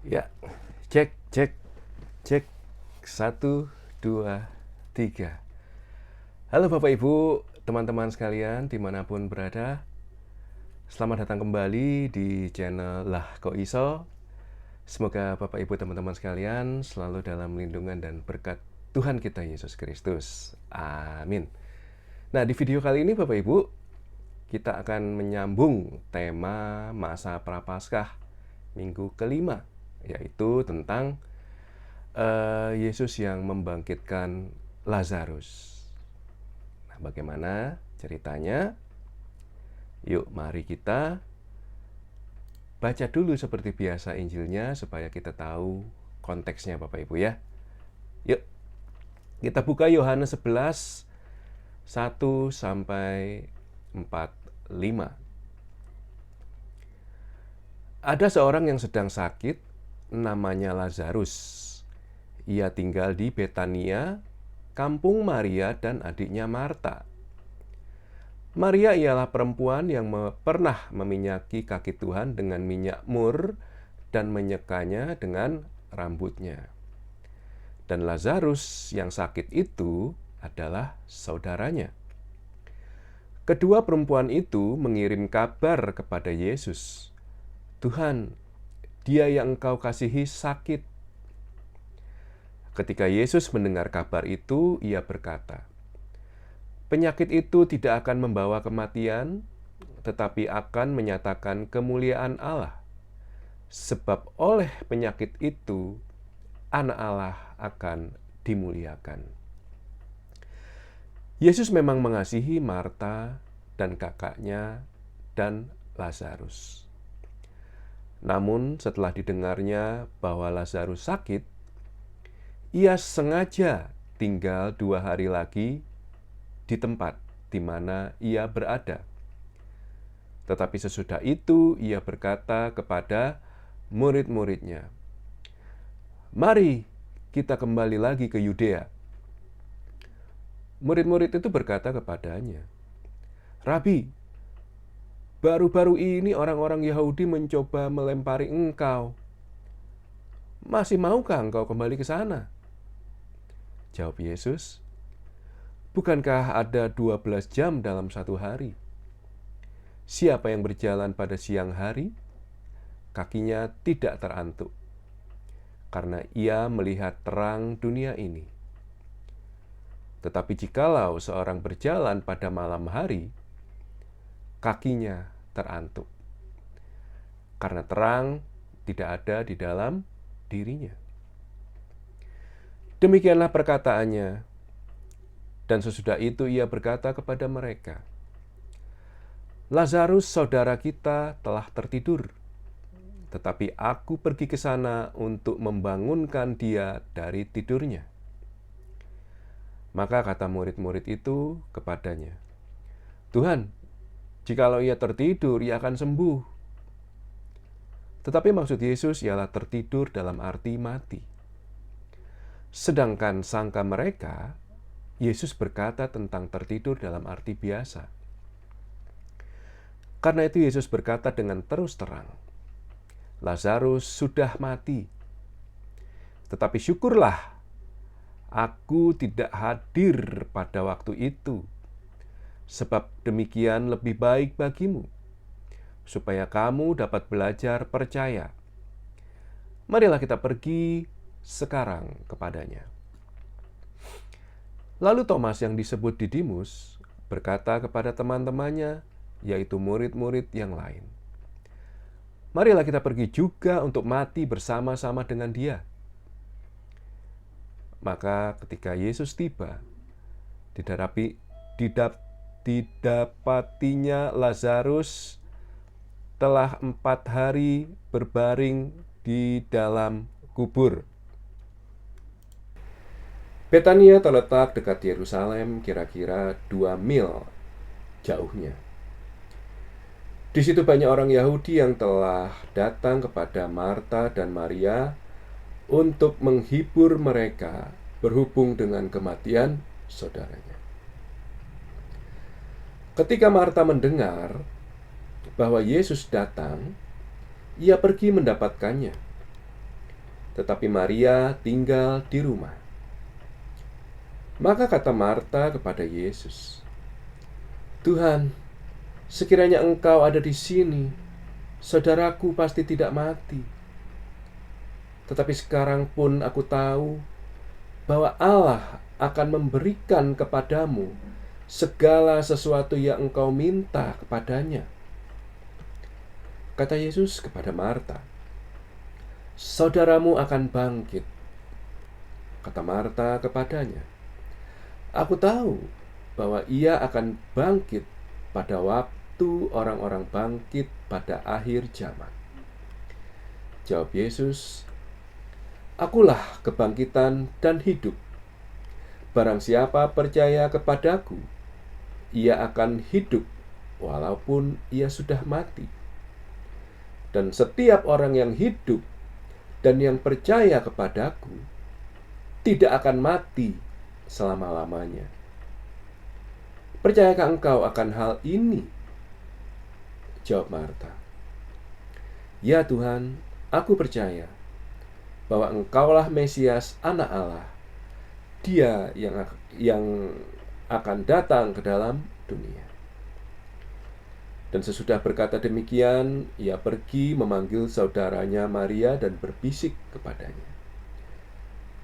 Ya, cek, cek, cek. Satu, dua, tiga. Halo Bapak Ibu, teman-teman sekalian dimanapun berada. Selamat datang kembali di channel Lah Kok Iso. Semoga Bapak Ibu teman-teman sekalian selalu dalam lindungan dan berkat Tuhan kita Yesus Kristus. Amin. Nah, di video kali ini Bapak Ibu, kita akan menyambung tema masa Prapaskah minggu kelima, yaitu tentang Yesus yang membangkitkan Lazarus. Nah, bagaimana ceritanya? Yuk, mari kita baca dulu seperti biasa Injilnya supaya kita tahu konteksnya Bapak Ibu ya. Yuk, kita buka Yohanes 11, 1 sampai 45. Ada seorang yang sedang sakit, namanya Lazarus. Ia tinggal di Betania, kampung Maria dan adiknya Marta. Maria ialah perempuan yang pernah meminyaki kaki Tuhan dengan minyak mur dan menyekanya dengan rambutnya. Dan Lazarus yang sakit itu adalah saudaranya. Kedua perempuan itu mengirim kabar kepada Yesus, "Tuhan, dia yang engkau kasihi sakit." Ketika Yesus mendengar kabar itu, ia berkata, "Penyakit itu tidak akan membawa kematian, tetapi akan menyatakan kemuliaan Allah. Sebab oleh penyakit itu, Anak Allah akan dimuliakan." Yesus memang mengasihi Marta dan kakaknya dan Lazarus. Namun setelah didengarnya bahwa Lazarus sakit, ia sengaja tinggal 2 hari lagi di tempat di mana ia berada. Tetapi sesudah itu ia berkata kepada murid-muridnya, "Mari kita kembali lagi ke Yudea." Murid-murid itu berkata kepadanya, "Rabi, baru-baru ini orang-orang Yahudi mencoba melempari engkau. Masih maukah engkau kembali ke sana?" Jawab Yesus, "Bukankah ada 12 jam dalam satu hari? Siapa yang berjalan pada siang hari, kakinya tidak terantuk, karena ia melihat terang dunia ini. Tetapi jikalau seorang berjalan pada malam hari, kakinya terantuk, karena terang tidak ada di dalam dirinya." Demikianlah perkataannya. Dan sesudah itu ia berkata kepada mereka, "Lazarus saudara kita telah tertidur, tetapi aku pergi ke sana untuk membangunkan dia dari tidurnya." Maka kata murid-murid itu kepadanya, "Tuhan, jikalau ia tertidur, ia akan sembuh." Tetapi maksud Yesus ialah tertidur dalam arti mati. Sedangkan sangka mereka, Yesus berkata tentang tertidur dalam arti biasa. Karena itu Yesus berkata dengan terus terang, "Lazarus sudah mati. Tetapi syukurlah, aku tidak hadir pada waktu itu, sebab demikian lebih baik bagimu, supaya kamu dapat belajar percaya. Marilah kita pergi sekarang kepadanya." Lalu Thomas yang disebut Didimus berkata kepada teman-temannya, yaitu murid-murid yang lain, "Marilah kita pergi juga untuk mati bersama-sama dengan dia." Maka ketika Yesus tiba, didapatinya Lazarus telah 4 hari berbaring di dalam kubur. Betania terletak dekat Yerusalem, kira-kira 2 mil jauhnya. Di situ banyak orang Yahudi yang telah datang kepada Marta dan Maria untuk menghibur mereka berhubung dengan kematian saudaranya. Ketika Marta mendengar bahwa Yesus datang, ia pergi mendapatkannya. tetapi Maria tinggal di rumah. Maka kata Marta kepada Yesus, "Tuhan, sekiranya Engkau ada di sini, saudaraku pasti tidak mati. Tetapi sekarang pun aku tahu bahwa Allah akan memberikan kepadamu segala sesuatu yang engkau minta kepadanya." Kata Yesus kepada Marta, "Saudaramu akan bangkit." Kata Marta kepadanya, "Aku tahu bahwa ia akan bangkit pada waktu orang-orang bangkit pada akhir zaman." Jawab Yesus, "Akulah kebangkitan dan hidup. Barang siapa percaya kepadaku, ia akan hidup walaupun ia sudah mati. Dan setiap orang yang hidup dan yang percaya kepadaku tidak akan mati selama-lamanya. Percayakah engkau akan hal ini?" Jawab Marta, "Ya Tuhan, aku percaya bahwa Engkaulah Mesias, Anak Allah, Dia yang akan datang ke dalam dunia." Dan sesudah berkata demikian, ia pergi memanggil saudaranya Maria dan berbisik kepadanya,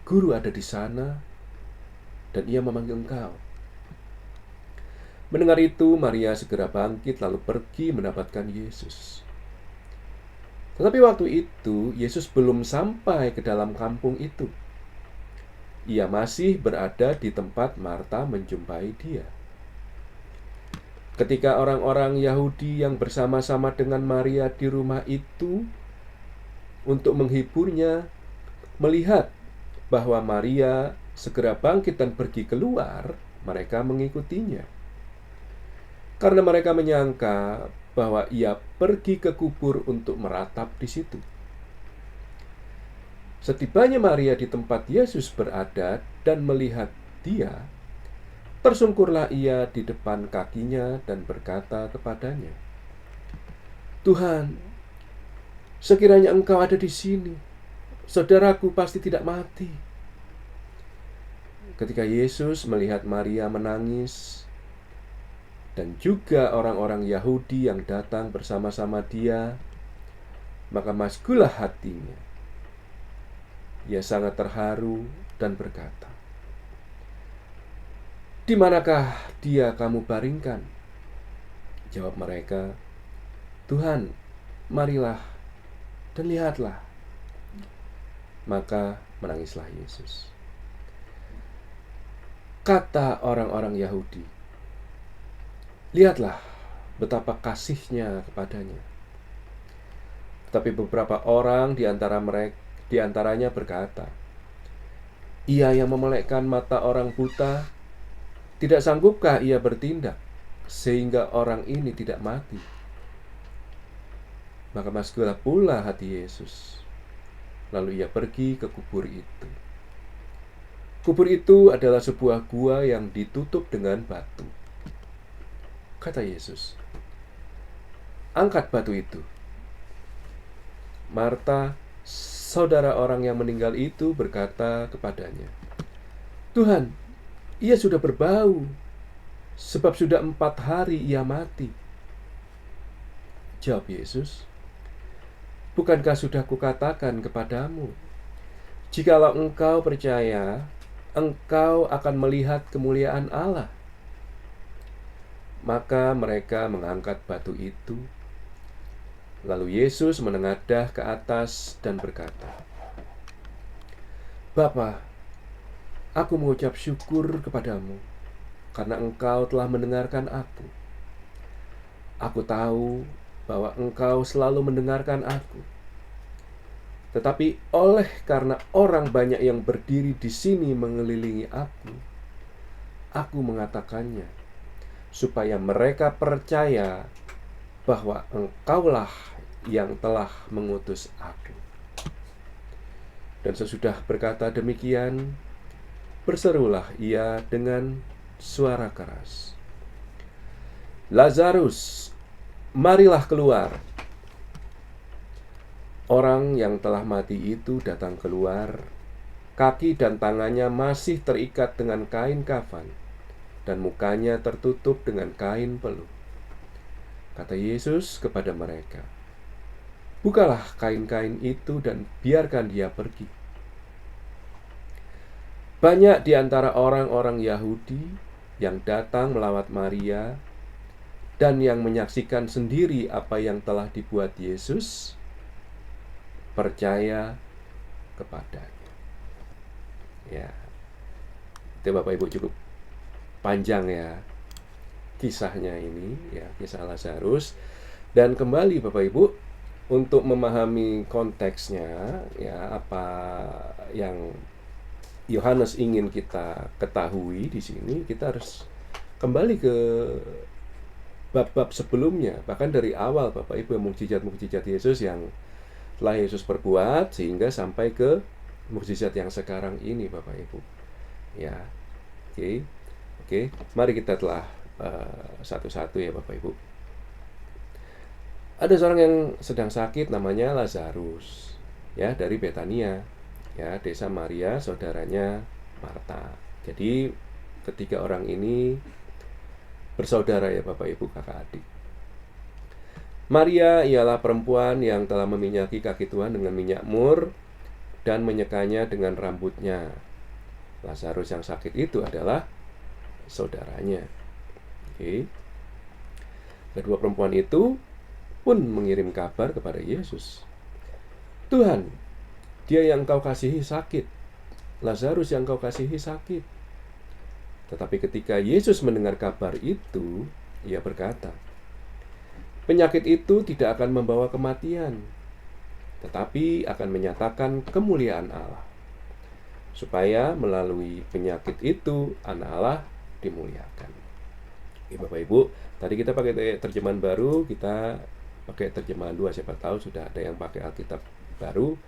"Guru ada di sana, dan ia memanggil engkau." Mendengar itu, Maria segera bangkit lalu pergi mendapatkan Yesus. Tetapi waktu itu, Yesus belum sampai ke dalam kampung itu. Ia masih berada di tempat Marta menjumpai dia. Ketika orang-orang Yahudi yang bersama-sama dengan Maria di rumah itu untuk menghiburnya melihat bahwa Maria segera bangkit dan pergi keluar, mereka mengikutinya. Karena mereka menyangka bahwa ia pergi ke kubur untuk meratap di situ. Setibanya Maria di tempat Yesus berada dan melihat dia, tersungkurlah ia di depan kakinya dan berkata kepadanya, "Tuhan, sekiranya Engkau ada di sini, saudaraku pasti tidak mati." Ketika Yesus melihat Maria menangis, dan juga orang-orang Yahudi yang datang bersama-sama dia, maka masgulah hatinya. Ia sangat terharu dan berkata, "Di manakah dia kamu baringkan?" Jawab mereka, "Tuhan, marilah dan lihatlah." Maka menangislah Yesus. Kata orang-orang Yahudi, "Lihatlah betapa kasihnya kepadanya." Tetapi beberapa orang di antaranya berkata, "Ia yang memelekkan mata orang buta, tidak sanggupkah ia bertindak sehingga orang ini tidak mati?" Maka masgulah pula hati Yesus. Lalu ia pergi ke kubur itu. Kubur itu adalah sebuah gua yang ditutup dengan batu. Kata Yesus, "Angkat batu itu." Marta, saudara orang yang meninggal itu, berkata kepadanya, "Tuhan, ia sudah berbau, sebab sudah 4 hari ia mati." Jawab Yesus, "Bukankah sudah kukatakan kepadamu, jikalau engkau percaya, engkau akan melihat kemuliaan Allah?" Maka mereka mengangkat batu itu. Lalu Yesus menengadah ke atas dan berkata, "Bapa, aku mengucap syukur kepadamu karena engkau telah mendengarkan aku. Aku tahu bahwa engkau selalu mendengarkan aku. Tetapi oleh karena orang banyak yang berdiri di sini mengelilingi aku mengatakannya, supaya mereka percaya bahwa engkaulah yang telah mengutus aku." Dan sesudah berkata demikian, berserulah ia dengan suara keras, "Lazarus, marilah keluar." orang yang telah mati itu datang keluar. Kaki dan tangannya masih terikat dengan kain kafan, dan mukanya tertutup dengan kain peluh. Kata Yesus kepada mereka, "Bukalah kain-kain itu dan biarkan dia pergi." Banyak di antara orang-orang Yahudi yang datang melawat Maria dan yang menyaksikan sendiri apa yang telah dibuat Yesus percaya kepadanya. Ya, itu Bapak Ibu cukup panjang ya kisahnya ini, ya, kisah Lazarus. Dan kembali Bapak Ibu, untuk memahami konteksnya, ya, apa yang Yohanes ingin kita ketahui di sini, kita harus kembali ke bab-bab sebelumnya, bahkan dari awal Bapak Ibu, mukjizat-mukjizat Yesus yang telah Yesus perbuat sehingga sampai ke mukjizat yang sekarang ini Bapak Ibu. Ya. Oke. Mari kita telah satu-satu ya Bapak Ibu. Ada seorang yang sedang sakit namanya Lazarus, ya, dari Betania, ya, desa Maria, saudaranya Marta. Jadi ketiga orang ini bersaudara ya Bapak Ibu, kakak adik. Maria ialah perempuan yang telah meminyaki kaki Tuhan dengan minyak mur dan menyekanya dengan rambutnya. Lazarus yang sakit itu adalah saudaranya. Oke. Kedua perempuan itu pun mengirim kabar kepada Yesus. "Tuhan, dia yang kau kasihi sakit. Lazarus yang kau kasihi sakit." Tetapi ketika Yesus mendengar kabar itu, ia berkata, "Penyakit itu tidak akan membawa kematian, tetapi akan menyatakan kemuliaan Allah, supaya melalui penyakit itu anak Allah dimuliakan." Oke, Bapak Ibu, tadi kita pakai terjemahan baru, kita pakai terjemahan 2. Siapa tahu sudah ada yang pakai Alkitab baru,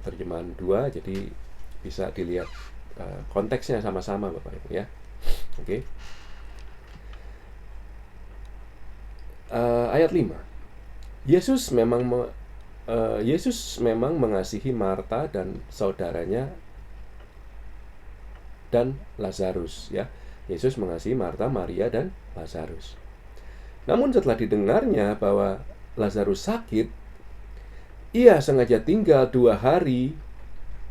terjemahan 2, jadi bisa dilihat konteksnya sama-sama Bapak Ibu ya. Oke. Ayat 5. Yesus memang mengasihi Marta dan saudaranya dan Lazarus, ya. Yesus mengasihi Marta, Maria, dan Lazarus. Namun setelah didengarnya bahwa Lazarus sakit, ia sengaja tinggal 2 hari,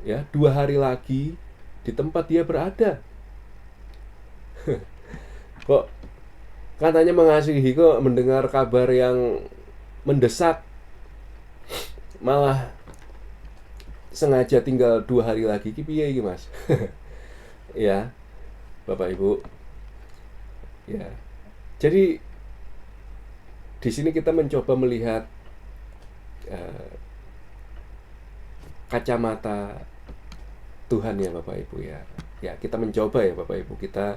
ya, 2 hari lagi di tempat dia berada. Kok katanya mengasihi, kok mendengar kabar yang mendesak malah sengaja tinggal 2 hari lagi. Ki piye iki, Mas? Ya, Bapak Ibu. Ya. Jadi di sini kita mencoba melihat kacamata Tuhan ya Bapak Ibu ya. Ya, kita mencoba ya Bapak Ibu, kita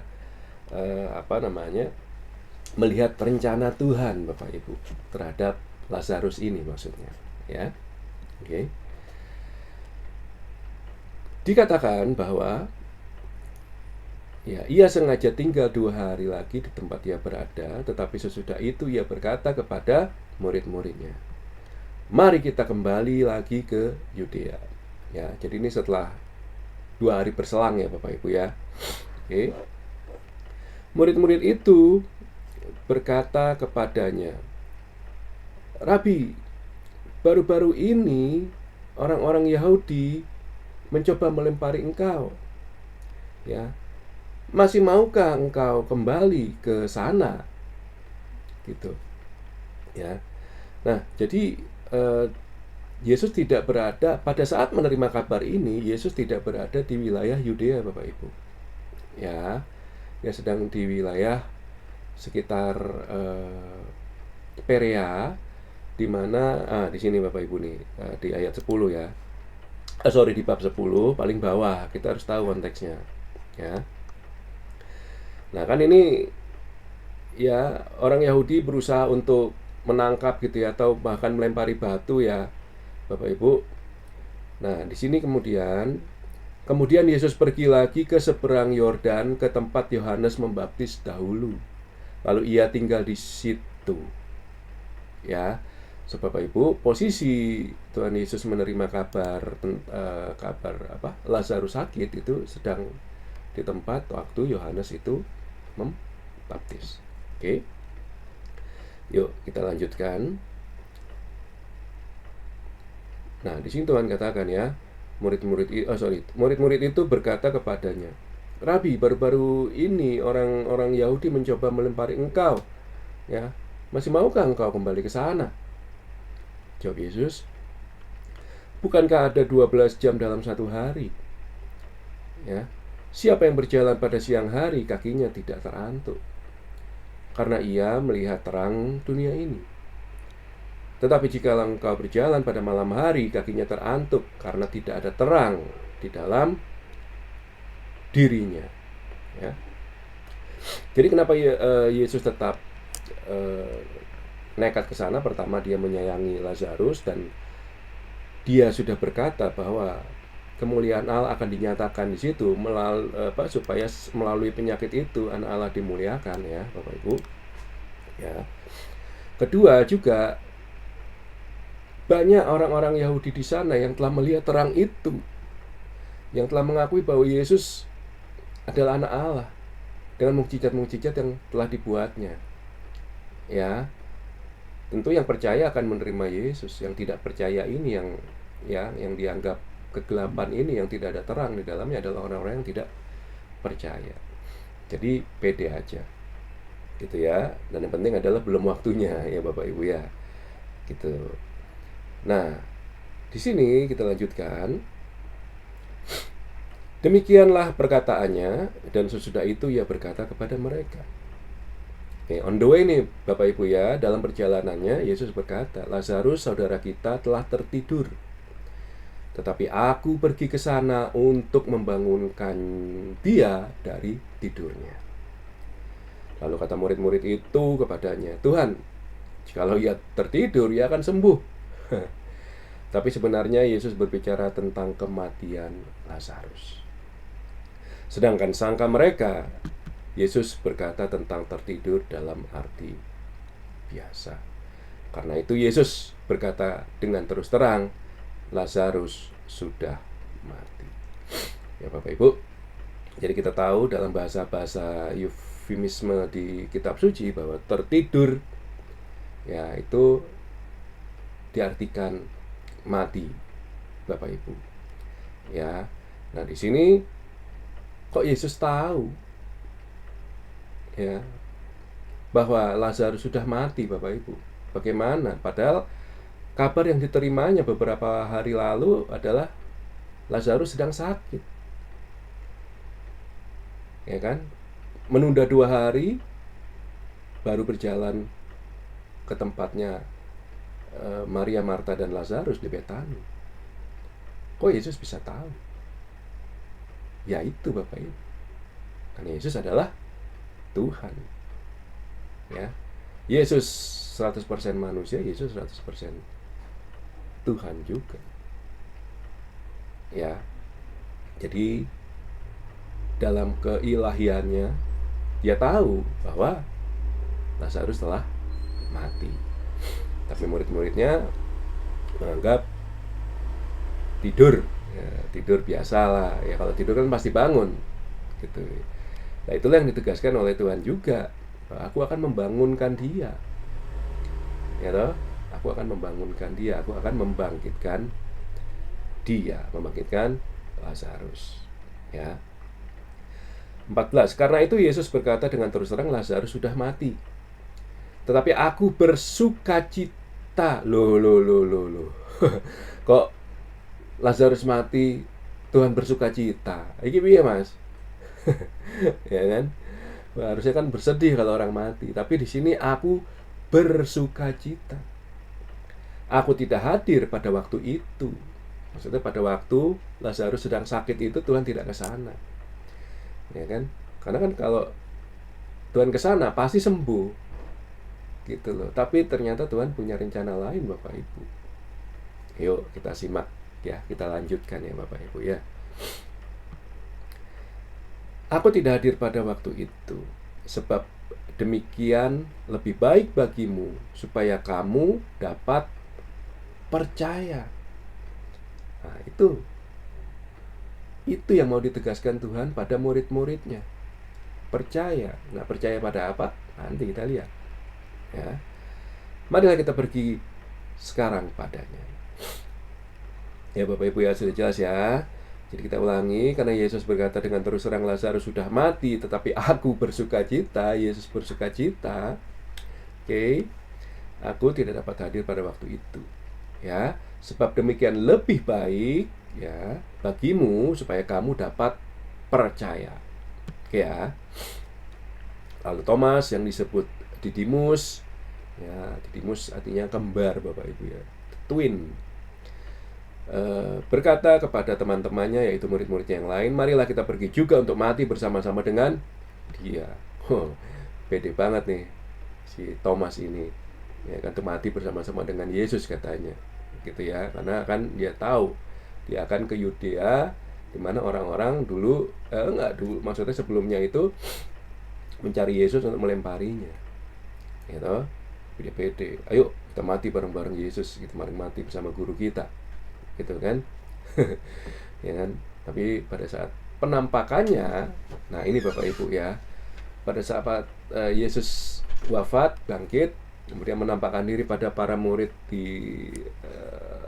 melihat rencana Tuhan Bapak Ibu terhadap Lazarus ini maksudnya, ya. Oke. Dikatakan bahwa ya, ia sengaja tinggal 2 hari lagi di tempat ia berada, tetapi sesudah itu ia berkata kepada murid-muridnya, "Mari kita kembali lagi ke Yudea." Ya, jadi ini setelah 2 hari berselang ya Bapak Ibu ya. Oke. Murid-murid itu berkata kepadanya, "Rabi, baru-baru ini orang-orang Yahudi mencoba melempari engkau. Ya, masih maukah engkau kembali ke sana?" Gitu. Ya. Nah, jadi Yesus tidak berada pada saat menerima kabar ini. Yesus tidak berada di wilayah Yudea, Bapak Ibu. Ya, dia sedang di wilayah sekitar Perea, di mana di sini Bapak Ibu nih, di ayat 10 ya. Di bab 10 paling bawah, kita harus tahu konteksnya, ya. Nah, kan ini ya orang Yahudi berusaha untuk menangkap gitu ya, atau bahkan melempari batu ya Bapak Ibu. Nah, di sini kemudian Yesus pergi lagi ke seberang Yordan, ke tempat Yohanes membaptis dahulu. Lalu ia tinggal di situ. Ya. So, Bapak Ibu, posisi Tuhan Yesus menerima kabar Lazarus sakit itu sedang di tempat waktu Yohanes itu membaptis. Oke. Yuk, kita lanjutkan. Nah, di sini Tuhan katakan ya, murid-murid itu berkata kepadanya, "Rabi, baru-baru ini orang-orang Yahudi mencoba melempari engkau. Ya, masih maukah engkau kembali ke sana?" Jawab Yesus, "Bukankah ada 12 jam dalam satu hari? Ya, siapa yang berjalan pada siang hari kakinya tidak terantuk, karena ia melihat terang dunia ini. Tetapi jika engkau berjalan pada malam hari, kakinya terantuk karena tidak ada terang di dalam dirinya." Ya. Jadi kenapa Yesus tetap nekat ke sana? Pertama, dia menyayangi Lazarus dan dia sudah berkata bahwa kemuliaan Allah akan dinyatakan di situ supaya melalui penyakit itu anak Allah dimuliakan, ya, Bapak Ibu. Ya. Kedua juga, banyak orang-orang Yahudi di sana yang telah melihat terang itu, yang telah mengakui bahwa Yesus adalah anak Allah dengan mukjizat-mukjizat yang telah dibuatnya. Ya, tentu yang percaya akan menerima Yesus. Yang tidak percaya ini yang dianggap kegelapan ini, yang tidak ada terang di dalamnya, adalah orang-orang yang tidak percaya. Jadi pede aja, gitu ya. Dan yang penting adalah belum waktunya, ya Bapak Ibu ya, gitu. Nah, di sini kita lanjutkan. Demikianlah perkataannya, dan sesudah itu ia berkata kepada mereka. Oke, on the way nih Bapak Ibu ya, dalam perjalanannya Yesus berkata, "Lazarus saudara kita telah tertidur, tetapi aku pergi ke sana untuk membangunkan dia dari tidurnya." Lalu kata murid-murid itu kepadanya, "Tuhan, jikalau ia tertidur, ia akan sembuh." Tapi sebenarnya Yesus berbicara tentang kematian Lazarus. Sedangkan sangka mereka, Yesus berkata tentang tertidur dalam arti biasa. Karena itu Yesus berkata dengan terus terang, Lazarus sudah mati. Ya Bapak Ibu, jadi kita tahu dalam bahasa-bahasa eufemisme di kitab suci bahwa tertidur ya itu diartikan mati, Bapak Ibu. Ya. Nah, di sini kok Yesus tahu ya bahwa Lazarus sudah mati, Bapak Ibu? Bagaimana? Padahal kabar yang diterimanya beberapa hari lalu adalah Lazarus sedang sakit. Ya kan? Menunda 2 hari baru berjalan ke tempatnya Maria, Marta, dan Lazarus di Betani. Kok Yesus bisa tahu? Ya itu Bapak Ibu, karena Yesus adalah Tuhan. Ya, Yesus 100% manusia, Yesus 100% Tuhan juga. Ya, jadi dalam keilahiannya dia tahu bahwa Lazarus telah mati. Tapi murid-muridnya menganggap tidur, ya, tidur biasa lah. Ya kalau tidur kan pasti bangun, gitu. Nah itulah yang ditegaskan oleh Tuhan juga. Aku akan membangunkan dia, ya toh. Aku akan membangunkan dia. Aku akan membangkitkan dia, membangkitkan Lazarus. Ya. 14. Karena itu Yesus berkata dengan terus terang, Lazarus sudah mati. Tetapi aku bersukacita. Loh. Kok Lazarus mati Tuhan bersukacita? Iki piye, Mas? Ya kan? Harusnya kan bersedih kalau orang mati, tapi di sini aku bersukacita. Aku tidak hadir pada waktu itu. Maksudnya pada waktu Lazarus sedang sakit itu Tuhan tidak ke sana. Ya kan? Karena kan kalau Tuhan ke sana pasti sembuh. Gitu loh. Tapi ternyata Tuhan punya rencana lain, Bapak Ibu. Yuk kita simak ya, kita lanjutkan ya Bapak Ibu ya. Aku tidak hadir pada waktu itu, sebab demikian lebih baik bagimu, supaya kamu dapat percaya. Nah, itu yang mau ditegaskan Tuhan pada murid-muridnya. Percaya. Nggak percaya pada apa? Nanti kita lihat. Ya. Marilah kita pergi sekarang padanya. Ya Bapak Ibu ya, sudah jelas ya. Jadi kita ulangi, karena Yesus berkata dengan terus terang, Lazarus sudah mati, tetapi aku bersuka cita. Yesus bersuka cita. Oke. Aku tidak dapat hadir pada waktu itu. Ya, sebab demikian lebih baik ya bagimu supaya kamu dapat percaya. Oke ya. Lalu Thomas yang disebut Didimus, ya Didimus artinya kembar Bapak Ibu ya, twin, berkata kepada teman-temannya yaitu murid-muridnya yang lain, marilah kita pergi juga untuk mati bersama-sama dengan dia. Pede banget nih si Thomas ini, ya kan, mati bersama-sama dengan Yesus katanya, gitu ya, karena kan dia tahu dia akan ke Yudea, di mana orang-orang dulu maksudnya sebelumnya itu mencari Yesus untuk melemparinya, gitu. Pede-pede, ayo kita mati bareng-bareng Yesus, gitu, mari mati bersama guru kita, gitu kan. Ya kan. Tapi pada saat penampakannya, nah ini Bapak Ibu ya, pada saat Yesus wafat, bangkit, kemudian menampakkan diri pada para murid di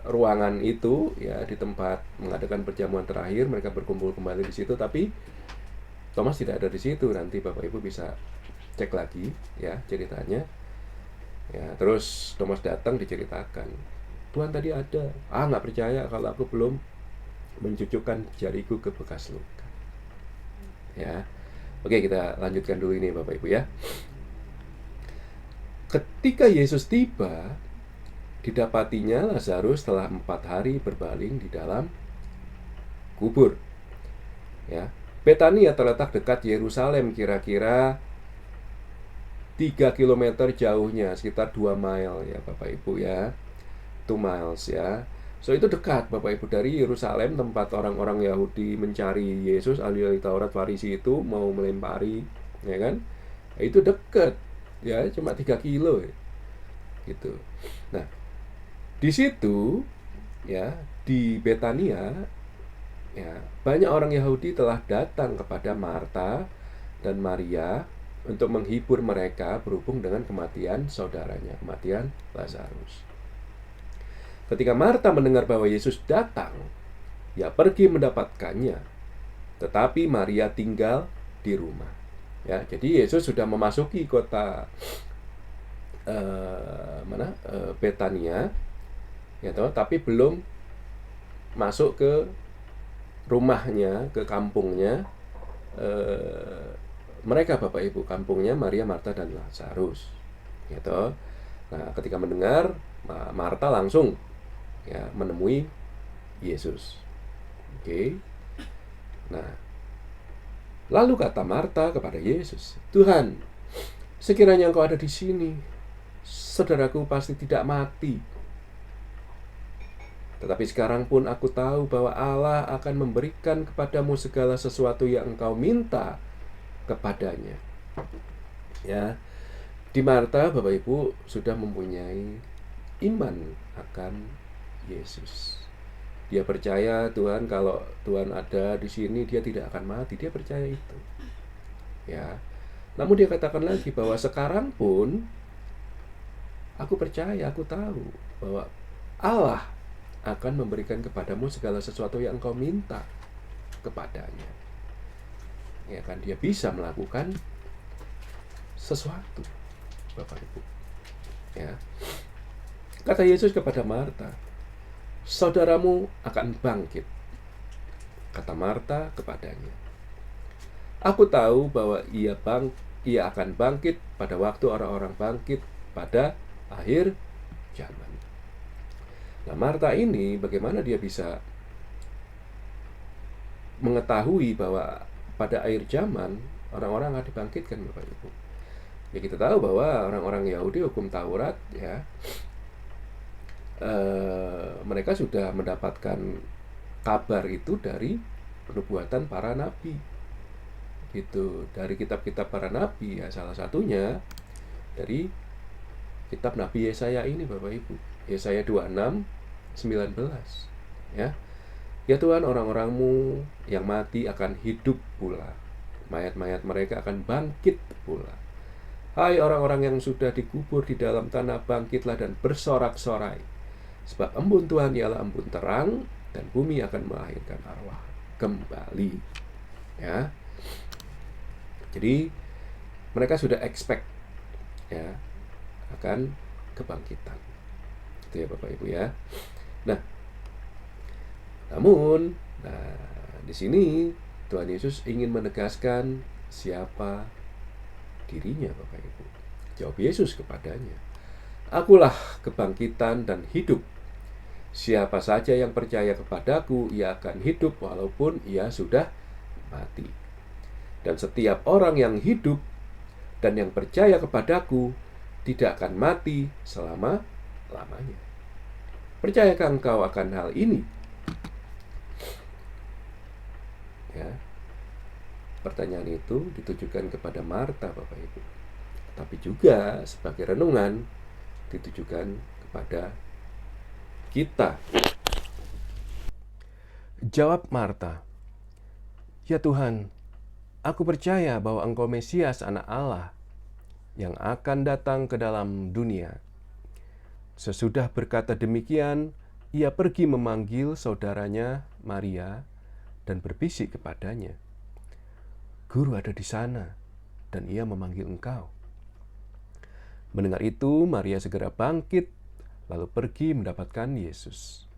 ruangan itu ya, di tempat mengadakan perjamuan terakhir, mereka berkumpul kembali di situ, tapi Thomas tidak ada di situ. Nanti Bapak Ibu bisa cek lagi ya ceritanya. Ya, terus Thomas datang, diceritakan, Tuhan tadi ada. Nggak percaya kalau aku belum mencucukkan jariku ke bekas luka. Ya, oke, kita lanjutkan dulu ini Bapak Ibu ya. Ketika Yesus tiba, didapatinya Lazarus telah 4 hari berbaring di dalam kubur. Ya, Betania terletak dekat Yerusalem, kira-kira 3 km jauhnya, sekitar 2 mile ya Bapak Ibu ya. 2 miles ya. So itu dekat Bapak Ibu dari Yerusalem, tempat orang-orang Yahudi mencari Yesus, ahli-ahli Taurat Farisi itu mau melempari, ya kan? Itu dekat ya, cuma 3 kilo gitu. Nah, di situ ya, di Betania ya, banyak orang Yahudi telah datang kepada Marta dan Maria untuk menghibur mereka berhubung dengan kematian saudaranya, kematian Lazarus. Ketika Marta mendengar bahwa Yesus datang, ia pergi mendapatkannya, tetapi Maria tinggal di rumah. Ya, jadi Yesus sudah memasuki kota Betania, ya toh, tapi belum masuk ke rumahnya, ke kampungnya mereka Bapak Ibu, kampungnya Maria, Marta dan Lazarus, gitu. Nah, ketika mendengar, Marta langsung ya menemui Yesus. Oke. Nah, lalu kata Marta kepada Yesus, Tuhan, sekiranya Engkau ada di sini, saudaraku pasti tidak mati. Tetapi sekarang pun aku tahu bahwa Allah akan memberikan kepadamu segala sesuatu yang engkau minta kepadanya. Ya, di Marta Bapak Ibu sudah mempunyai iman akan Yesus. Dia percaya Tuhan, kalau Tuhan ada di sini dia tidak akan mati. Dia percaya itu. Ya. Namun dia katakan lagi bahwa sekarang pun aku percaya, aku tahu bahwa Allah akan memberikan kepadamu segala sesuatu yang engkau minta kepadanya. Ya kan, dia bisa melakukan sesuatu Bapak Ibu. Ya. Kata Yesus kepada Marta, saudaramu akan bangkit. Kata Marta kepadanya, aku tahu bahwa ia akan bangkit pada waktu orang-orang bangkit pada akhir zaman. Nah, Marta ini bagaimana dia bisa mengetahui bahwa pada akhir zaman orang-orang akan dibangkitkan Bapak Ibu? Ya, kita tahu bahwa orang-orang Yahudi hukum Taurat ya, mereka sudah mendapatkan kabar itu dari penubuatan para nabi, gitu, dari kitab-kitab para nabi ya, salah satunya dari kitab Nabi Yesaya ini Bapak Ibu. Yesaya 26 19. Ya. Ya Tuhan, orang-orang-Mu yang mati akan hidup pula. Mayat-mayat mereka akan bangkit pula. Hai orang-orang yang sudah dikubur di dalam tanah, bangkitlah dan bersorak-sorai. Sebab embun Tuhan ialah embun terang, dan bumi akan melahirkan arwah kembali. Ya. Jadi mereka sudah expect ya akan kebangkitan. Itu ya Bapak Ibu ya. Nah, namun di sini Tuhan Yesus ingin menegaskan siapa dirinya Bapak Ibu. Jawab Yesus kepadanya, "Akulah kebangkitan dan hidup. Siapa saja yang percaya kepadaku, ia akan hidup walaupun ia sudah mati. Dan setiap orang yang hidup dan yang percaya kepadaku tidak akan mati selama-lamanya." Percayakah engkau akan hal ini? Ya. Pertanyaan itu ditujukan kepada Marta, Bapak Ibu. Tapi juga sebagai renungan ditujukan kepada kita. Jawab Marta, "Ya Tuhan, aku percaya bahwa Engkau Mesias, Anak Allah, yang akan datang ke dalam dunia." Sesudah berkata demikian, ia pergi memanggil saudaranya Maria dan berbisik kepadanya, "Guru ada di sana, dan ia memanggil engkau." Mendengar itu, Maria segera bangkit, lalu pergi mendapatkan Yesus.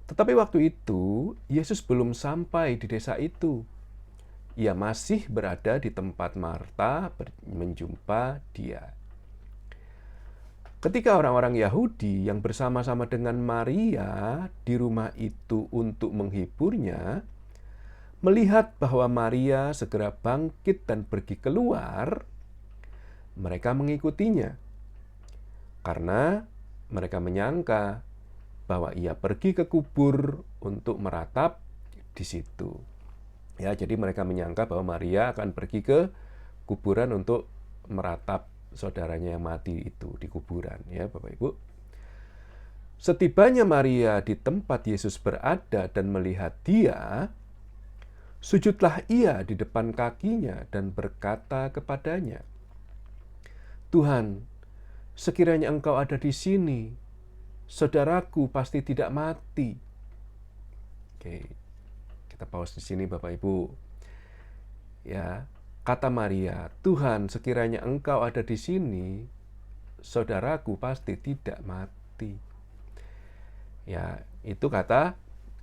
Tetapi waktu itu, Yesus belum sampai di desa itu. Ia masih berada di tempat Marta menjumpa dia. Ketika orang-orang Yahudi yang bersama-sama dengan Maria di rumah itu untuk menghiburnya, melihat bahwa Maria segera bangkit dan pergi keluar, mereka mengikutinya. Karena mereka menyangka bahwa ia pergi ke kubur untuk meratap di situ. Ya, jadi mereka menyangka bahwa Maria akan pergi ke kuburan untuk meratap saudaranya yang mati itu di kuburan, ya Bapak Ibu. Setibanya Maria di tempat Yesus berada dan melihat dia, sujudlah ia di depan kakinya dan berkata kepadanya, "Tuhan, sekiranya Engkau ada di sini, saudaraku pasti tidak mati." Oke, kita pause di sini Bapak Ibu. Ya, kata Maria, "Tuhan, sekiranya Engkau ada di sini, saudaraku pasti tidak mati." Ya, itu kata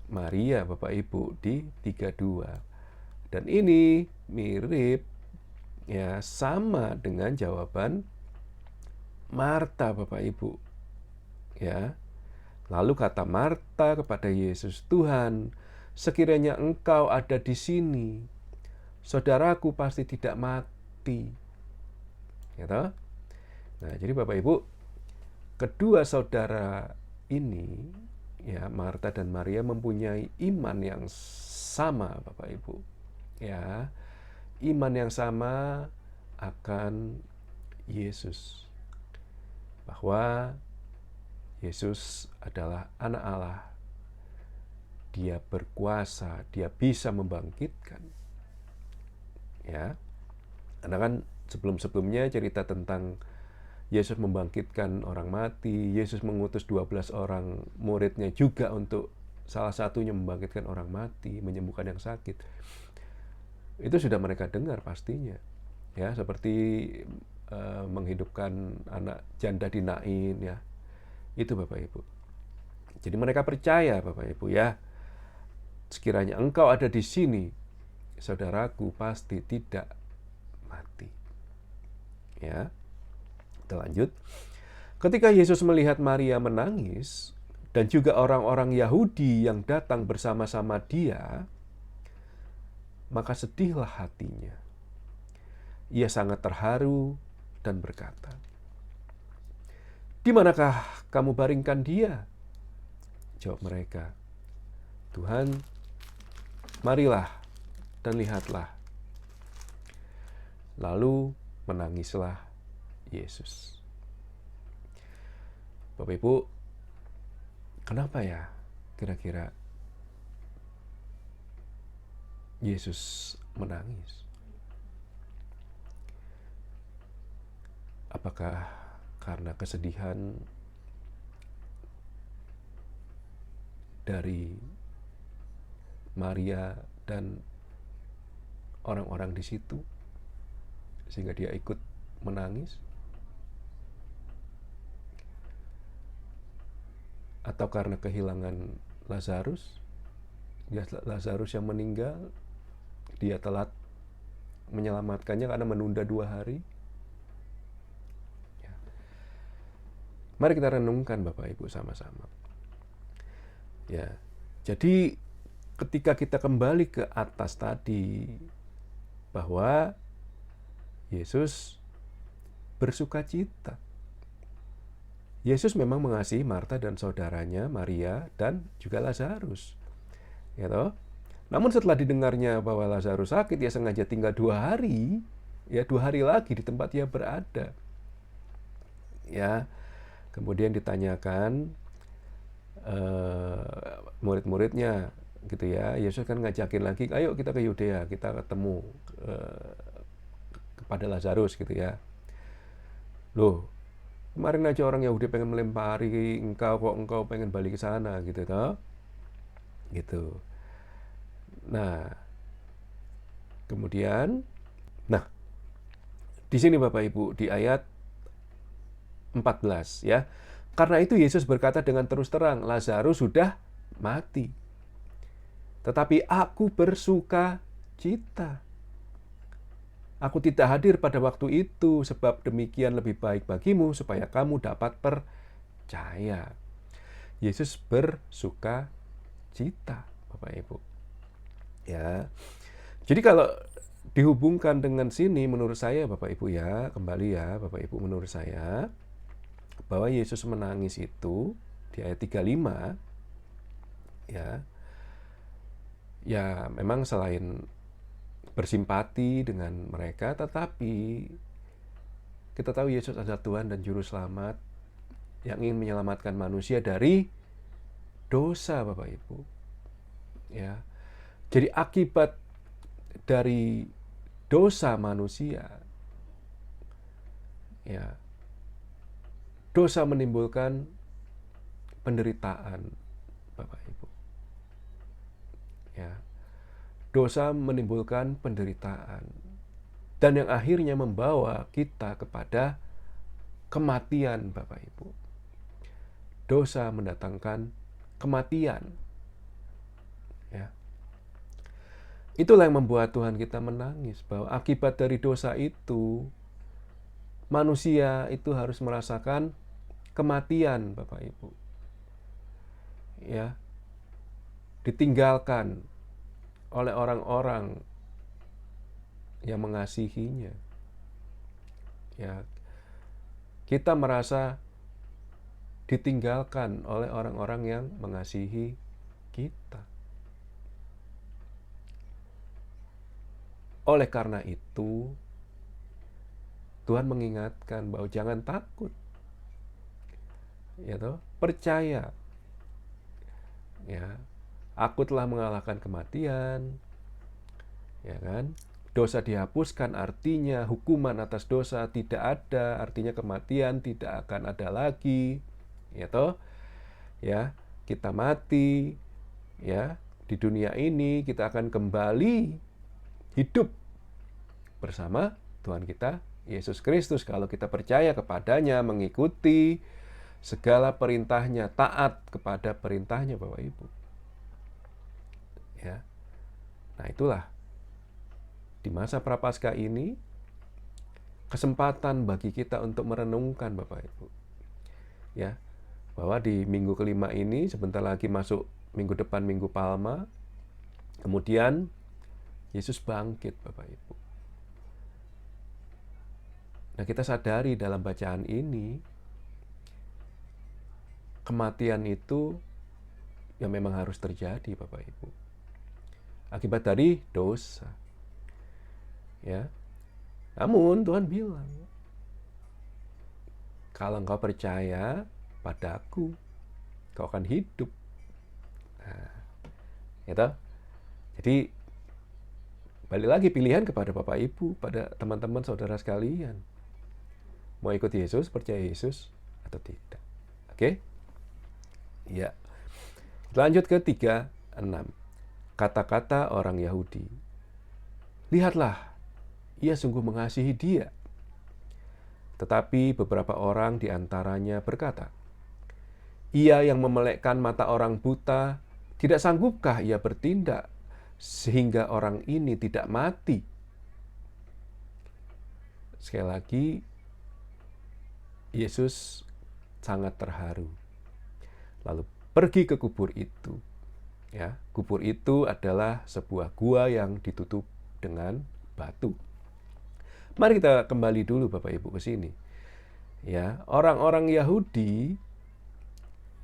Maria Bapak Ibu di 32. Dan ini mirip ya sama dengan jawaban Marta Bapak Ibu. Ya. Lalu kata Marta kepada Yesus, "Tuhan, sekiranya Engkau ada di sini, saudaraku pasti tidak mati." Gitu. Nah, jadi Bapak Ibu, kedua saudara ini, ya Marta dan Maria mempunyai iman yang sama, Bapak Ibu. Ya, iman yang sama akan Yesus. Bahwa Yesus adalah Anak Allah. Dia berkuasa, dia bisa membangkitkan. Ya. Karena kan sebelum-sebelumnya cerita tentang Yesus membangkitkan orang mati, Yesus mengutus 12 orang muridnya juga untuk salah satunya membangkitkan orang mati, menyembuhkan yang sakit. Itu sudah mereka dengar pastinya. Ya, seperti menghidupkan anak janda di Nain ya. Itu Bapak Ibu. Jadi mereka percaya Bapak Ibu ya. Sekiranya Engkau ada di sini, saudaraku pasti tidak mati. Ya. Kita lanjut. Ketika Yesus melihat Maria menangis dan juga orang-orang Yahudi yang datang bersama-sama dia, maka sedihlah hatinya. Ia sangat terharu dan berkata, "Di manakah kamu baringkan dia?" Jawab mereka, "Tuhan, marilah dan lihatlah." Lalu menangislah Yesus. Bapak Ibu, Kenapa ya kira-kira Yesus menangis? Apakah karena kesedihan dari Maria dan orang-orang di situ sehingga dia ikut menangis? Atau karena kehilangan Lazarus? Lazarus yang meninggal, dia telat menyelamatkannya karena menunda 2 hari. Ya. Mari kita renungkan Bapak Ibu sama-sama. Ya, jadi ketika kita kembali ke atas tadi, bahwa Yesus bersuka cita. Yesus memang mengasihi Marta dan saudaranya, Maria, dan juga Lazarus. Ya toh? Namun setelah didengarnya bahwa Lazarus sakit, dia sengaja tinggal 2 hari, ya 2 hari lagi di tempat dia berada. Ya, kemudian ditanyakan murid-muridnya, gitu ya. Yesus kan ngajakin lagi, ayo kita ke Yudea, kita ketemu kepada Lazarus, gitu ya. Loh, kemarin aja orang Yahudi pengen melempari engkau, kok engkau pengen balik ke sana, gitu toh? Gitu. Nah, kemudian, di sini Bapak Ibu di ayat 14 ya. Karena itu Yesus berkata dengan terus terang, Lazarus sudah mati. Tetapi aku bersuka cita. Aku tidak hadir pada waktu itu, sebab demikian lebih baik bagimu supaya kamu dapat percaya. Yesus bersuka cita, Bapak Ibu. Ya. Jadi kalau dihubungkan dengan sini, menurut saya Bapak Ibu ya, kembali ya Bapak Ibu, menurut saya bahwa Yesus menangis itu di ayat 35 ya memang selain bersimpati dengan mereka, tetapi kita tahu Yesus adalah Tuhan dan Juru Selamat yang ingin menyelamatkan manusia dari dosa, Bapak Ibu. Ya. Jadi akibat dari dosa manusia, ya, dosa menimbulkan penderitaan, Bapak Ibu. Ya. Dosa menimbulkan penderitaan. Dan yang akhirnya membawa kita kepada kematian, Bapak Ibu. Dosa mendatangkan kematian. Ya. Itulah yang membuat Tuhan kita menangis, bahwa akibat dari dosa itu manusia itu harus merasakan kematian, Bapak Ibu. Ya. Ditinggalkan oleh orang-orang yang mengasihinya. Ya. Kita merasa ditinggalkan oleh orang-orang yang mengasihi kita. Oleh karena itu, Tuhan mengingatkan bahwa jangan takut. Ya toh, percaya. Ya. Aku telah mengalahkan kematian. Ya kan? Dosa dihapuskan, artinya hukuman atas dosa tidak ada, artinya kematian tidak akan ada lagi. Ya toh? Ya, kita mati, ya, di dunia ini kita akan kembali hidup bersama Tuhan kita Yesus Kristus kalau kita percaya kepadanya, mengikuti segala perintahnya, taat kepada perintahnya, Bapak Ibu. Ya. Nah, itulah di masa Prapaskah ini kesempatan bagi kita untuk merenungkan, Bapak Ibu. Ya, bahwa di minggu kelima ini sebentar lagi masuk minggu depan, Minggu Palma. Kemudian Yesus bangkit, Bapak Ibu. Nah, kita sadari dalam bacaan ini kematian itu yang memang harus terjadi, Bapak Ibu. Akibat dari dosa. Ya. Namun Tuhan bilang, kalau engkau percaya padaku, kau akan hidup. Nah, gitu. Jadi balik lagi pilihan kepada Bapak Ibu, pada teman-teman saudara sekalian. Mau ikut Yesus, percaya Yesus atau tidak. Oke? Ya. Lanjut ke 36. Kata-kata orang Yahudi. Lihatlah, ia sungguh mengasihi dia. Tetapi beberapa orang di antaranya berkata, ia yang memelekkan mata orang buta, tidak sanggupkah ia bertindak sehingga orang ini tidak mati? Sekali lagi, Yesus sangat terharu. Lalu pergi ke kubur itu. Ya, kubur itu adalah sebuah gua yang ditutup dengan batu. Mari kita kembali dulu Bapak Ibu ke sini. Ya, orang-orang Yahudi,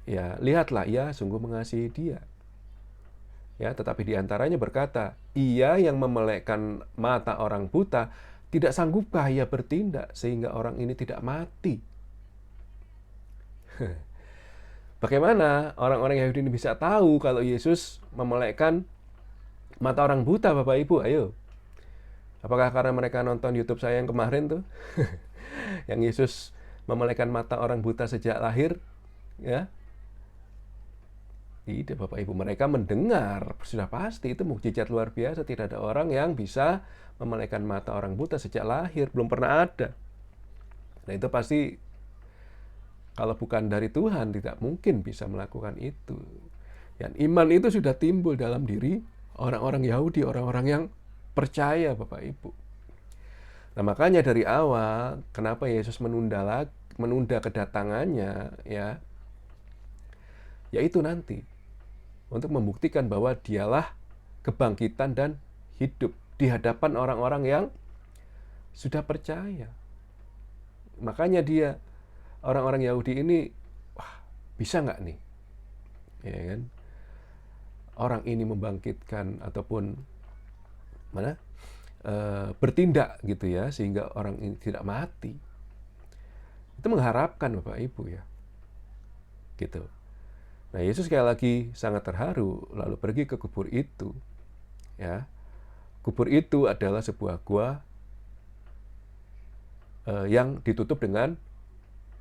ya, lihatlah ia sungguh mengasihi dia. Ya, tetapi di antaranya berkata, ia yang memelekkan mata orang buta, tidak sanggupkah ia bertindak sehingga orang ini tidak mati? Bagaimana orang-orang Yahudi ini bisa tahu kalau Yesus memelekkan mata orang buta, Bapak Ibu? Ayo. Apakah karena mereka nonton YouTube saya yang kemarin tuh? Yang Yesus memelekkan mata orang buta sejak lahir? Ya. Tidak, Bapak Ibu. Mereka mendengar, sudah pasti itu mukjizat luar biasa. Tidak ada orang yang bisa memelekkan mata orang buta sejak lahir. Belum pernah ada. Nah, itu pasti kalau bukan dari Tuhan, tidak mungkin bisa melakukan itu. Dan iman itu sudah timbul dalam diri orang-orang Yahudi, orang-orang yang percaya, Bapak Ibu. Nah, makanya dari awal, kenapa Yesus menunda kedatangannya, ya, yaitu nanti untuk membuktikan bahwa dialah kebangkitan dan hidup di hadapan orang-orang yang sudah percaya. Makanya orang-orang Yahudi ini, wah, bisa nggak nih, ya kan? Orang ini membangkitkan ataupun bertindak gitu ya, sehingga orang ini tidak mati. Itu mengharapkan Bapak Ibu ya, gitu. Nah, Yesus sekali lagi sangat terharu, lalu pergi ke kubur itu. Ya, kubur itu adalah sebuah gua yang ditutup dengan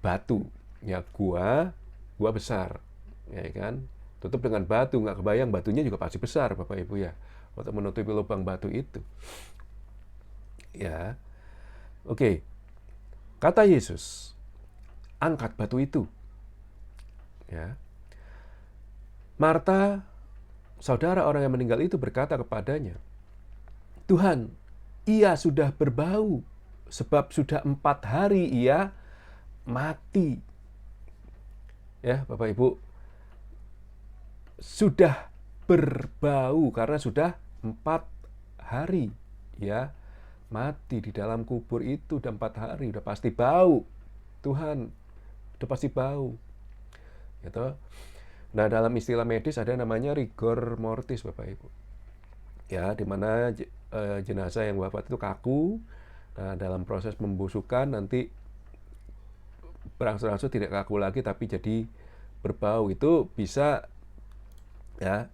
batu, ya, gua besar, ya kan, tutup dengan batu, nggak kebayang batunya juga pasti besar Bapak Ibu ya, untuk menutupi lubang batu itu, ya. Oke, kata Yesus, angkat batu itu, ya. Marta, saudara orang yang meninggal itu, berkata kepadanya, Tuhan, ia sudah berbau, sebab sudah 4 hari ia mati. Ya, Bapak Ibu, sudah berbau karena sudah 4 hari ya mati di dalam kubur itu. Udah 4 hari, udah pasti bau. Tuhan, udah pasti bau. Gitu. Nah, dalam istilah medis ada namanya rigor mortis, Bapak Ibu. Ya, di mana jenazah yang wafat itu kaku. Nah, dalam proses pembusukan nanti berangsur-angsur tidak kaku lagi tapi jadi berbau. Itu bisa ya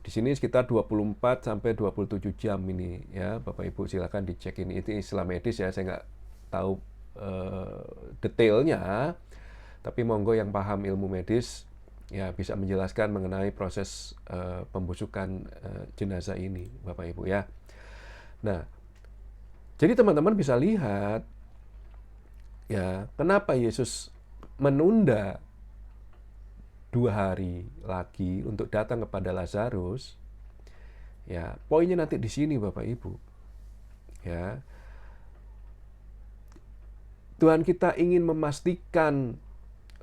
di sini sekitar 24 sampai 27 jam ini ya. Bapak Ibu silakan dicek ini. Itu istilah medis ya, saya nggak tahu detailnya. Tapi monggo yang paham ilmu medis ya bisa menjelaskan mengenai proses pembusukan jenazah ini, Bapak Ibu ya. Nah, jadi teman-teman bisa lihat ya, kenapa Yesus menunda 2 hari lagi untuk datang kepada Lazarus? Ya, poinnya nanti di sini Bapak Ibu. Ya. Tuhan kita ingin memastikan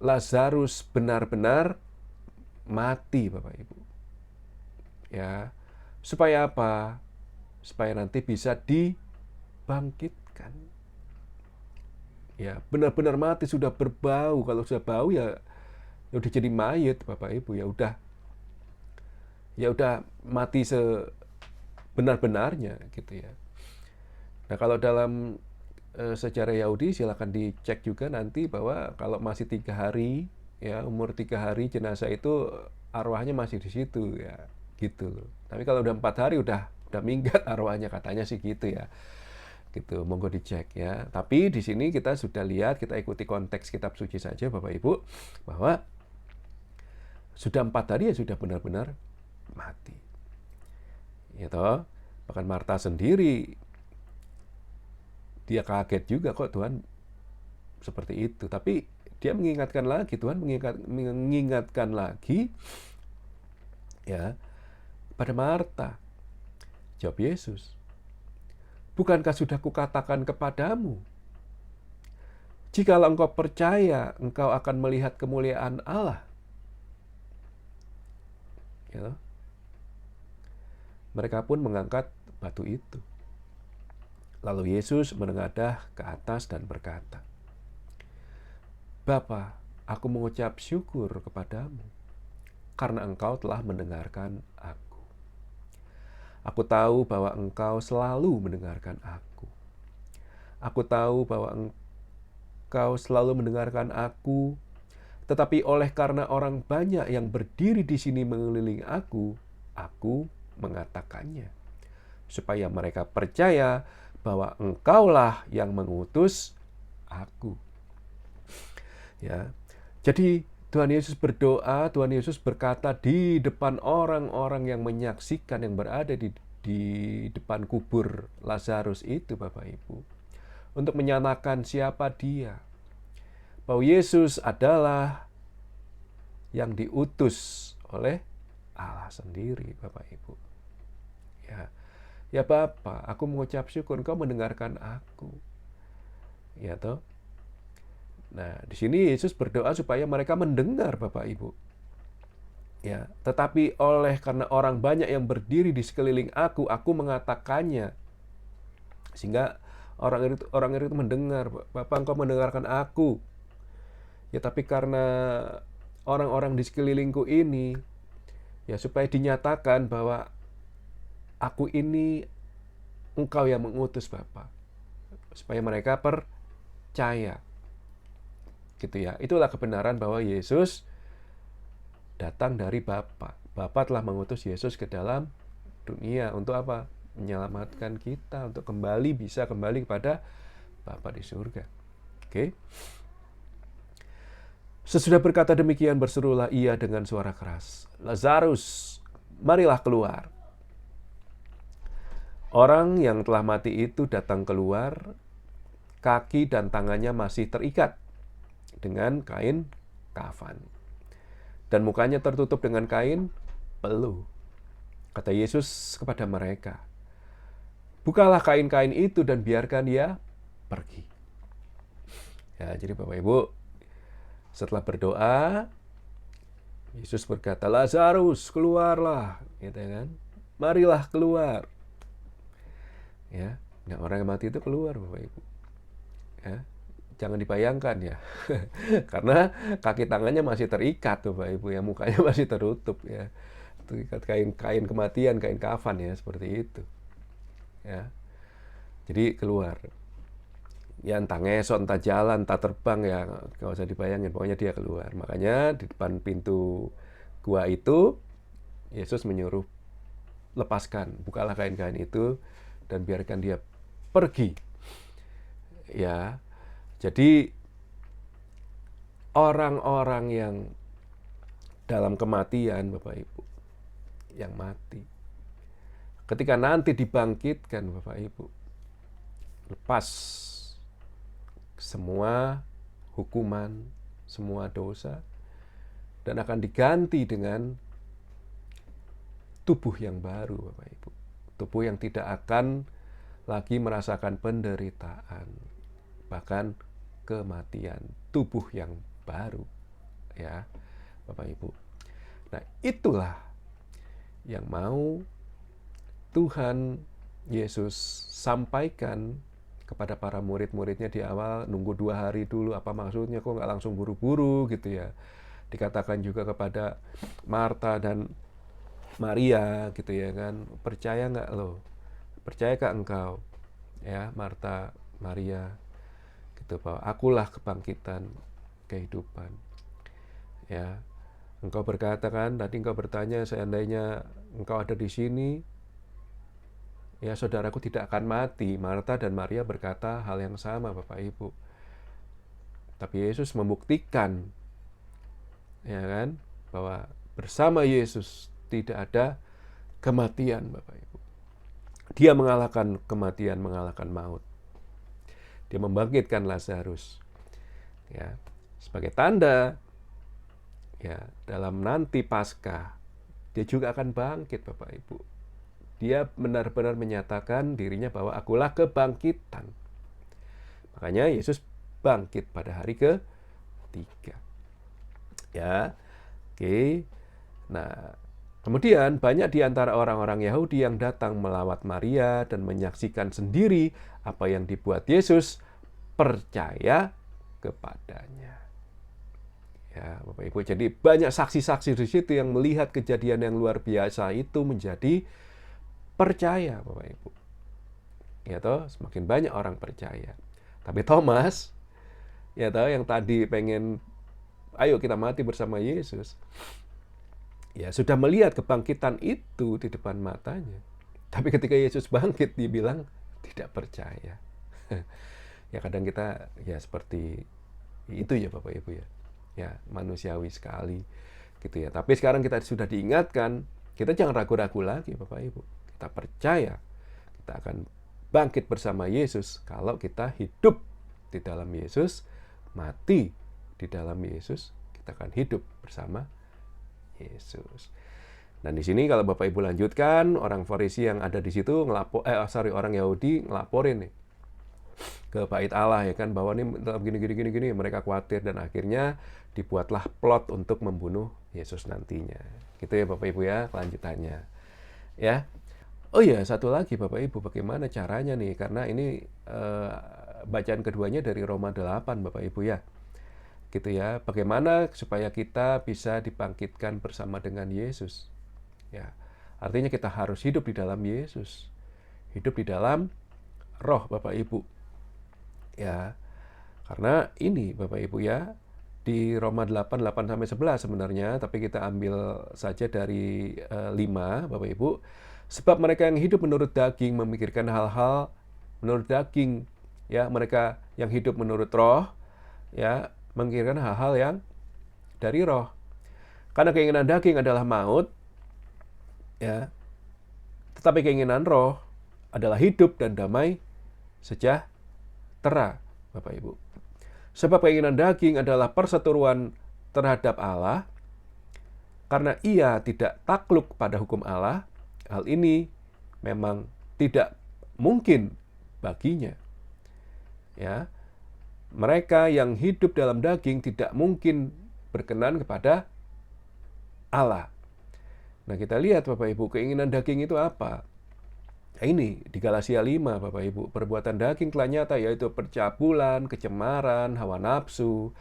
Lazarus benar-benar mati, Bapak Ibu. Ya. Supaya apa? Supaya nanti bisa dibangkitkan. Ya, benar-benar mati, sudah berbau. Kalau sudah bau ya udah jadi mayat, Bapak Ibu, ya udah mati sebenar-benarnya gitu ya. Nah, kalau dalam sejarah Yahudi silakan dicek juga nanti bahwa kalau masih 3 hari ya umur 3 hari jenazah itu arwahnya masih di situ ya, gitu loh. Tapi kalau udah 4 hari udah minggat arwahnya, katanya sih gitu ya. Gitu, monggo dicek ya. Tapi di sini kita sudah lihat, kita ikuti konteks kitab suci saja Bapak Ibu, bahwa sudah 4 hari ya sudah benar-benar mati. Ya toh, bahkan Marta sendiri dia kaget juga, kok Tuhan seperti itu. Tapi dia mengingatkan lagi, Tuhan mengingatkan lagi ya pada Marta. Jawab Yesus, bukankah sudah kukatakan kepadamu, jikalau engkau percaya, engkau akan melihat kemuliaan Allah. Ya. Mereka pun mengangkat batu itu. Lalu Yesus menengadah ke atas dan berkata, Bapa, aku mengucap syukur kepadamu, karena engkau telah mendengarkan aku. Aku tahu bahwa engkau selalu mendengarkan aku. Aku tahu bahwa engkau selalu mendengarkan aku, tetapi oleh karena orang banyak yang berdiri di sini mengelilingi aku mengatakannya, supaya mereka percaya bahwa engkaulah yang mengutus aku. Ya. Jadi Tuhan Yesus berdoa, Tuhan Yesus berkata di depan orang-orang yang menyaksikan, yang berada di depan kubur Lazarus itu, Bapak Ibu, untuk menyatakan siapa dia. Bahwa Yesus adalah yang diutus oleh Allah sendiri, Bapak Ibu. Ya Bapa, aku mengucap syukur engkau mendengarkan aku. Ya toh. Nah, di sini Yesus berdoa supaya mereka mendengar, Bapak Ibu. Ya, tetapi karena orang banyak yang berdiri di sekeliling aku mengatakannya. Sehingga orang itu mendengar, Bapak engkau mendengarkan aku. Ya, tapi karena orang-orang di sekelilingku ini, ya supaya dinyatakan bahwa aku ini engkau yang mengutus Bapa. Supaya mereka percaya. Gitu ya. Itulah kebenaran bahwa Yesus datang dari Bapa. Bapa telah mengutus Yesus ke dalam dunia untuk apa? Menyelamatkan kita, untuk bisa kembali kepada Bapa di surga. Oke. Sesudah berkata demikian, berserulah ia dengan suara keras, Lazarus, marilah keluar. Orang yang telah mati itu datang keluar, kaki dan tangannya masih terikat dengan kain kafan, dan mukanya tertutup dengan kain peluh. Kata Yesus kepada mereka, bukalah kain-kain itu dan biarkan dia pergi. Ya, jadi Bapak Ibu, setelah berdoa, Yesus berkata, Lazarus, keluarlah, gitu kan? Marilah keluar. Ya, nah orang yang mati itu keluar, Bapak Ibu. Ya, jangan dibayangkan ya, karena kaki tangannya masih terikat, Bapak Ibu, ya, mukanya masih tertutup, ya, terikat kain kematian, kain kafan, ya, seperti itu. Ya, jadi keluar. Ya entah ngesot, entah jalan, entah terbang, ya nggak usah dibayangin, pokoknya dia keluar. Makanya di depan pintu gua itu Yesus menyuruh, lepaskan, bukalah kain-kain itu dan biarkan dia pergi. Ya, jadi orang-orang yang dalam kematian, Bapak Ibu, yang mati, ketika nanti dibangkitkan, Bapak Ibu, lepas semua hukuman, semua dosa, dan akan diganti dengan tubuh yang baru, Bapak Ibu. Tubuh yang tidak akan lagi merasakan penderitaan, bahkan kematian. Tubuh yang baru, ya, Bapak Ibu. Nah, itulah yang mau Tuhan Yesus sampaikan kepada para murid-muridnya di awal. Nunggu 2 hari dulu, apa maksudnya, kok nggak langsung buru-buru gitu ya. Dikatakan juga kepada Marta dan Maria gitu ya kan, percaya nggak lo? Percayakah engkau, ya Marta, Maria, gitu, bahwa akulah kebangkitan kehidupan. Ya, engkau berkata kan, tadi engkau bertanya, seandainya engkau ada di sini, ya saudaraku tidak akan mati. Marta dan Maria berkata hal yang sama, Bapak Ibu. Tapi Yesus membuktikan, ya kan, bahwa bersama Yesus tidak ada kematian, Bapak Ibu. Dia mengalahkan kematian, mengalahkan maut. Dia membangkitkan Lazarus. Ya, sebagai tanda, ya, dalam nanti Paskah, dia juga akan bangkit, Bapak Ibu. Dia benar-benar menyatakan dirinya bahwa akulah kebangkitan. Makanya Yesus bangkit pada hari ketiga. Ya, oke. Nah, kemudian banyak di antara orang-orang Yahudi yang datang melawat Maria dan menyaksikan sendiri apa yang dibuat Yesus, percaya kepadanya. Ya, Bapak Ibu, jadi banyak saksi-saksi di situ yang melihat kejadian yang luar biasa itu menjadi percaya, Bapak Ibu. Ya toh, semakin banyak orang percaya. Tapi Thomas, ya toh, yang tadi pengen ayo kita mati bersama Yesus, ya sudah melihat kebangkitan itu di depan matanya. Tapi ketika Yesus bangkit, dia bilang tidak percaya. Ya kadang kita ya seperti itu ya Bapak Ibu ya. Ya manusiawi sekali gitu ya. Tapi sekarang kita sudah diingatkan, kita jangan ragu-ragu lagi Bapak Ibu. Kita percaya kita akan bangkit bersama Yesus kalau kita hidup di dalam Yesus, mati di dalam Yesus, kita akan hidup bersama Yesus. Dan di sini kalau Bapak Ibu lanjutkan, orang Farisi yang ada di situ orang Yahudi ngelaporin nih ke bait Allah ya kan, bahwa ini dalam gini mereka khawatir dan akhirnya dibuatlah plot untuk membunuh Yesus nantinya. Gitu ya Bapak Ibu ya kelanjutannya. Ya. Oh iya, satu lagi Bapak Ibu, bagaimana caranya nih? Karena ini bacaan keduanya dari Roma 8 Bapak Ibu ya. Gitu ya. Bagaimana supaya kita bisa dibangkitkan bersama dengan Yesus? Ya. Artinya kita harus hidup di dalam Yesus. Hidup di dalam Roh Bapak Ibu. Ya. Karena ini Bapak Ibu ya, di Roma 8 sampai 11 sebenarnya, tapi kita ambil saja dari 5 Bapak Ibu. Sebab mereka yang hidup menurut daging memikirkan hal-hal menurut daging, ya, mereka yang hidup menurut roh, ya, memikirkan hal-hal yang dari roh. Karena keinginan daging adalah maut, ya, tetapi keinginan roh adalah hidup dan damai sejahtera, Bapak Ibu. Sebab keinginan daging adalah perseteruan terhadap Allah, karena ia tidak takluk pada hukum Allah. Hal ini memang tidak mungkin baginya. Ya, mereka yang hidup dalam daging tidak mungkin berkenan kepada Allah. Nah, kita lihat Bapak Ibu, keinginan daging itu apa? Nah, ini di Galatia 5 Bapak Ibu, perbuatan daging telah nyata, yaitu percabulan, kecemaran, hawa nafsu,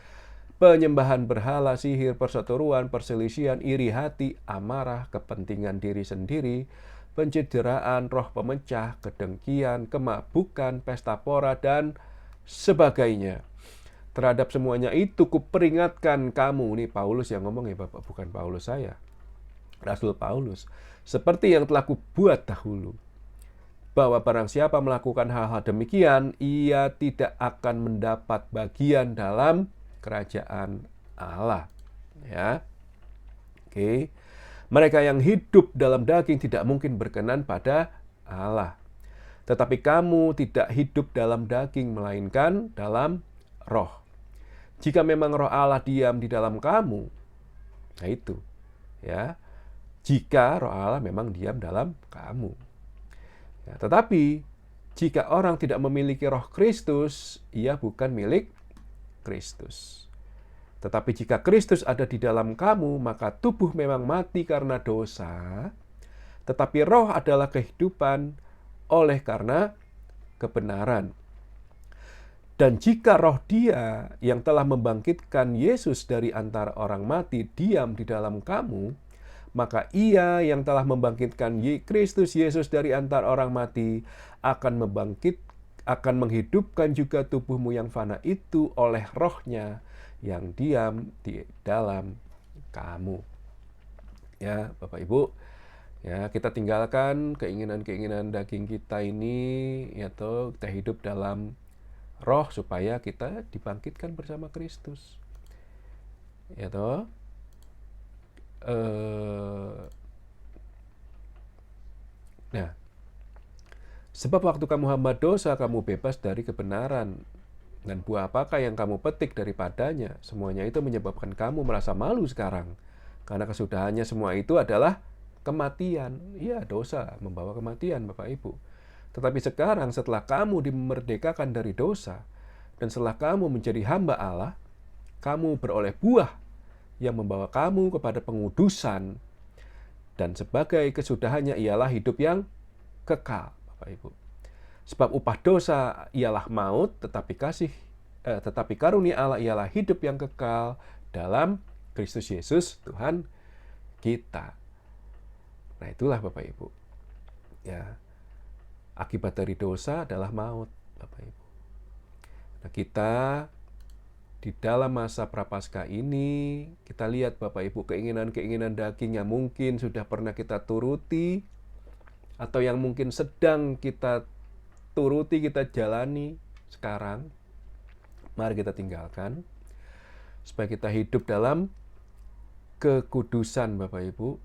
penyembahan berhala, sihir, perseteruan, perselisihan, iri hati, amarah, kepentingan diri sendiri, pencideraan, roh pemecah, kedengkian, kemabukan, pesta pora, dan sebagainya. Terhadap semuanya itu kuperingatkan kamu. Ini Paulus yang ngomong ya Bapak, bukan Paulus saya. Rasul Paulus. Seperti yang telah kubuat dahulu, bahwa barang siapa melakukan hal-hal demikian, ia tidak akan mendapat bagian dalam kerajaan Allah. Ya. Oke. Mereka yang hidup dalam daging tidak mungkin berkenan pada Allah. Tetapi kamu tidak hidup dalam daging, melainkan dalam roh. Jika memang roh Allah diam di dalam kamu, nah itu. Ya. Jika roh Allah memang diam dalam kamu. Ya, tetapi jika orang tidak memiliki roh Kristus, ia bukan milik Kristus. Tetapi jika Kristus ada di dalam kamu, maka tubuh memang mati karena dosa, tetapi roh adalah kehidupan oleh karena kebenaran. Dan jika roh Dia yang telah membangkitkan Yesus dari antara orang mati diam di dalam kamu, maka Ia yang telah membangkitkan Kristus Yesus dari antara orang mati akan menghidupkan juga tubuhmu yang fana itu oleh rohnya yang diam di dalam kamu. Ya, Bapak Ibu, ya kita tinggalkan keinginan-keinginan daging kita ini, ya toh, kita hidup dalam roh supaya kita dibangkitkan bersama Kristus. Ya toh. Nah, sebab waktu kamu hamba dosa, kamu bebas dari kebenaran. Dan buah apakah yang kamu petik daripadanya? Semuanya itu menyebabkan kamu merasa malu sekarang. Karena kesudahannya semua itu adalah kematian. Iya, dosa membawa kematian, Bapak Ibu. Tetapi sekarang setelah kamu dimerdekakan dari dosa, dan setelah kamu menjadi hamba Allah, kamu beroleh buah yang membawa kamu kepada pengudusan. Dan sebagai kesudahannya ialah hidup yang kekal, Bapak Ibu. Sebab upah dosa ialah maut, tetapi karunia Allah ialah hidup yang kekal dalam Kristus Yesus Tuhan kita. Nah, itulah Bapak Ibu. Ya. Akibat dari dosa adalah maut, Bapak Ibu. Nah, kita di dalam masa prapaskah ini, kita lihat Bapak Ibu, keinginan-keinginan daging yang mungkin sudah pernah kita turuti, atau yang mungkin sedang kita turuti, kita jalani sekarang, mari kita tinggalkan, supaya kita hidup dalam kekudusan, Bapak Ibu.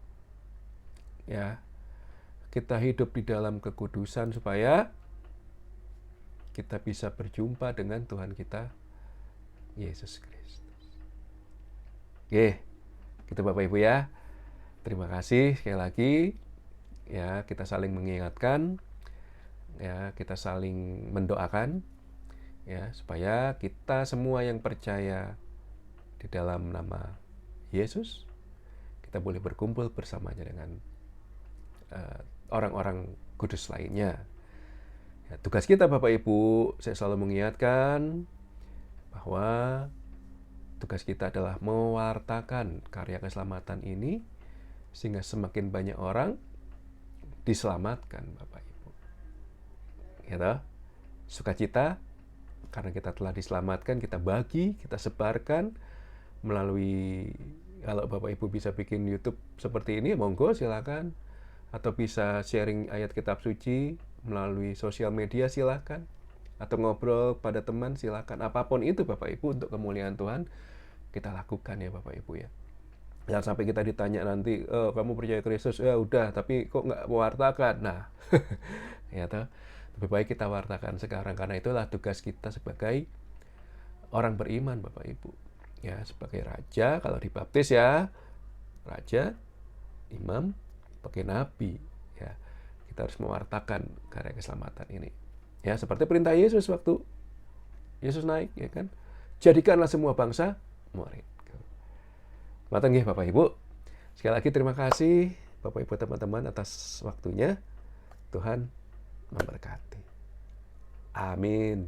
Ya, kita hidup di dalam kekudusan supaya kita bisa berjumpa dengan Tuhan kita, Yesus Kristus. Oke, gitu Bapak Ibu ya. Terima kasih sekali lagi. Ya, kita saling mengingatkan, ya, kita saling mendoakan, ya, supaya kita semua yang percaya di dalam nama Yesus, kita boleh berkumpul bersamanya dengan orang-orang kudus lainnya. Ya, tugas kita Bapak Ibu, saya selalu mengingatkan bahwa tugas kita adalah mewartakan karya keselamatan ini sehingga semakin banyak orang diselamatkan, Bapak Ibu. Ya, sukacita karena kita telah diselamatkan, kita bagi, kita sebarkan melalui, kalau Bapak Ibu bisa bikin YouTube seperti ini, monggo silakan. Atau bisa sharing ayat kitab suci melalui sosial media, silakan. Atau ngobrol pada teman, silakan. Apapun itu Bapak Ibu, untuk kemuliaan Tuhan kita lakukan ya Bapak Ibu ya. Jangan sampai kita ditanya nanti, kamu percaya Kristus, ya udah, tapi kok nggak mewartakan. Nah, ya toh, lebih baik kita wartakan sekarang, karena itulah tugas kita sebagai orang beriman Bapak Ibu. Ya, sebagai raja, kalau dibaptis ya, raja, imam, pakai nabi. Ya, kita harus mewartakan karya keselamatan ini. Ya, seperti perintah Yesus waktu Yesus naik, ya kan? Jadikanlah semua bangsa murid. Matur nggih Bapak Ibu. Sekali lagi terima kasih Bapak Ibu teman-teman atas waktunya. Tuhan memberkati. Amin.